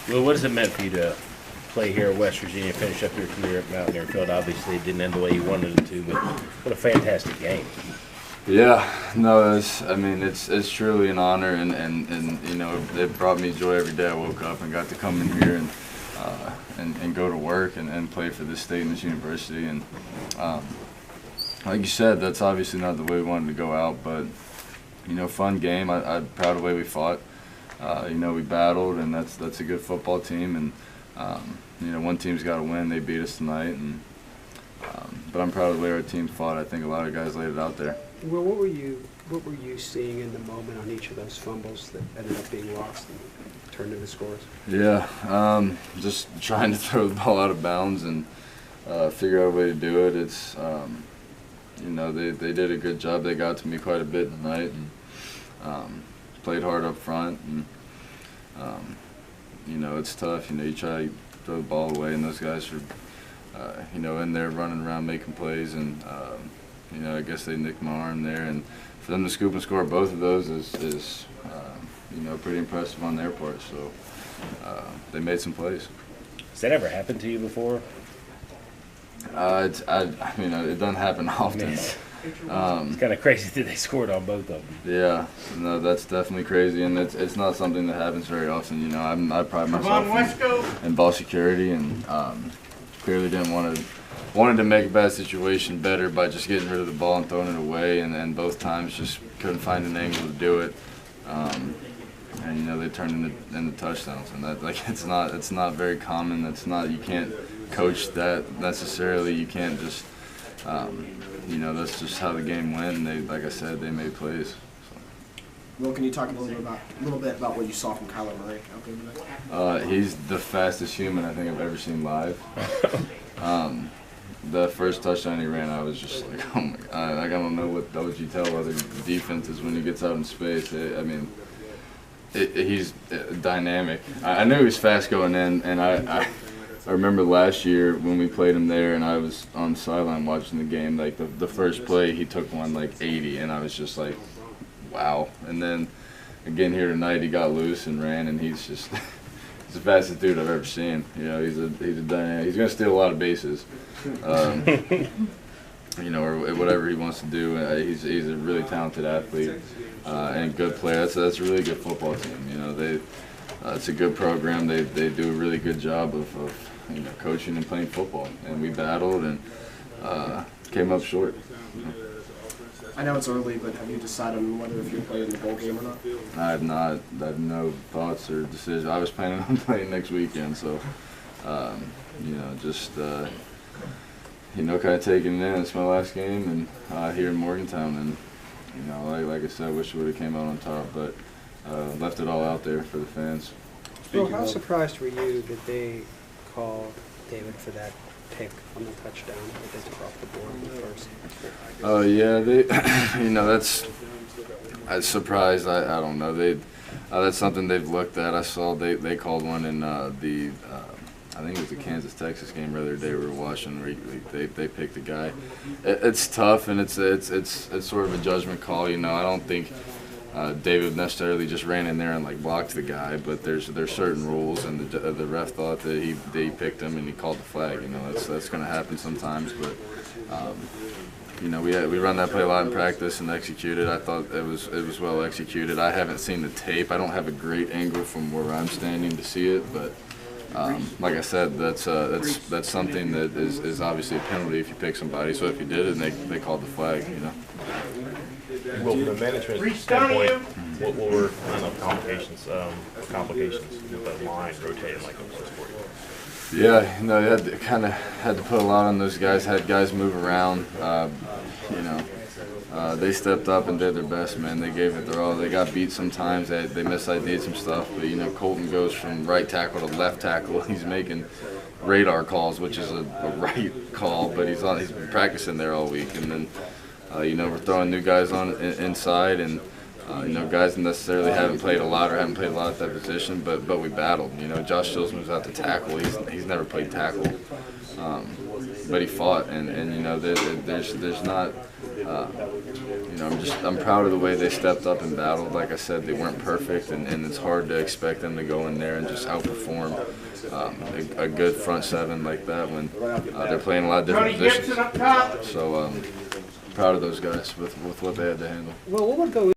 Well, what has it meant for you to play here at West Virginia, finish up your career at Mountaineer field? Obviously, it didn't end the way you wanted it to, but what a fantastic game. Yeah, no, it's truly an honor, and you know, it brought me joy every day I woke up and got to come in here and go to work and play for this state and this university. And like you said, that's obviously not the way we wanted to go out, but you know, fun game. I'm proud of the way we fought. You know, we battled, and that's a good football team. And you know, one team's got to win. They beat us tonight, and but I'm proud of the way our team fought. I think a lot of guys laid it out there. Well, what were you seeing in the moment on each of those fumbles that ended up being lost and turned into scores? Yeah, just trying to throw the ball out of bounds and figure out a way to do it. It's you know, they did a good job. They got to me quite a bit tonight, and played hard up front. And you know, it's tough. You know, you try to throw the ball away, and those guys are you know, in there running around making plays, and you know, I guess they nicked my arm there, and for them to scoop and score both of those is you know, pretty impressive on their part. So they made some plays. Has that ever happened to you before? I mean, it doesn't happen often. It's kind of crazy that they scored on both of them. Yeah, no, that's definitely crazy, and it's not something that happens very often. You know, I pride myself in ball security, and clearly wanted to make a bad situation better by just getting rid of the ball and throwing it away, and then both times just couldn't find an angle to do it. And you know, they turned into touchdowns, and that, like, it's not very common. You can't coach that necessarily. You can't just you know, that's just how the game went, and they, like I said, they made plays. So. Well, can you talk a little bit about what you saw from Kyler Murray out there tonight? He's the fastest human I think I've ever seen live. The first touchdown he ran, I was just like, oh my God, like, I don't know what you tell other defenses when he gets out in space. I mean, he's dynamic. I knew he was fast going in, and I remember last year when we played him there, and I was on the sideline watching the game. Like the first play, he took one like 80, and I was just like, wow. And then again here tonight, he got loose and ran, and he's just he's the fastest dude I've ever seen. You know, he's a dynamic. He's gonna steal a lot of bases, you know, or whatever he wants to do. He's a really talented athlete and good player. That's a really good football team. You know, it's a good program. They do a really good job of you know, coaching and playing football, and we battled and came up short. I know it's early, but have you decided on whether if you're playing the bowl game or not? I have not. I have no thoughts or decisions. I was planning on playing next weekend, so you know, just you know, kind of taking it in. It's my last game, and here in Morgantown, and you know, like I said, I wish we would have came out on top, but left it all out there for the fans. Well, how surprised were you that they called David for that pick on the touchdown that they took off the board in the first? Oh yeah, they, you know, that's surprised. I don't know. That's something they've looked at. I saw they called one in the I think it was the Kansas-Texas game the other day we were watching, where they picked a guy. It's tough, and it's sort of a judgment call. You know, I don't think David necessarily just ran in there and like blocked the guy, but there's certain rules, and the ref thought that he picked him and he called the flag. You know, that's going to happen sometimes, but you know, we run that play a lot in practice and executed. I thought it was well executed. I haven't seen the tape. I don't have a great angle from where I'm standing to see it, but like I said, that's something that is obviously a penalty if you pick somebody. So if you did it, and they called the flag, you know. Well, from a management standpoint, what were complications with the line rotating like it was for you? Yeah, you know, you had to put a lot on those guys. Had guys move around. You know, they stepped up and did their best, man. They gave it their all. They got beat sometimes. They misidentified some stuff, but you know, Colton goes from right tackle to left tackle. He's making radar calls, which is a right call, but he's been practicing there all week, and then. You know, we're throwing new guys on inside, and you know, guys necessarily haven't played a lot at that position, but we battled. You know, Josh Shields moves out to tackle. He's never played tackle, but he fought, and you know, there's not you I'm proud of the way they stepped up and battled. Like I said, they weren't perfect, and it's hard to expect them to go in there and just outperform a good front seven like that when they're playing a lot of different positions. So proud of those guys with what they had to handle. Well, what would go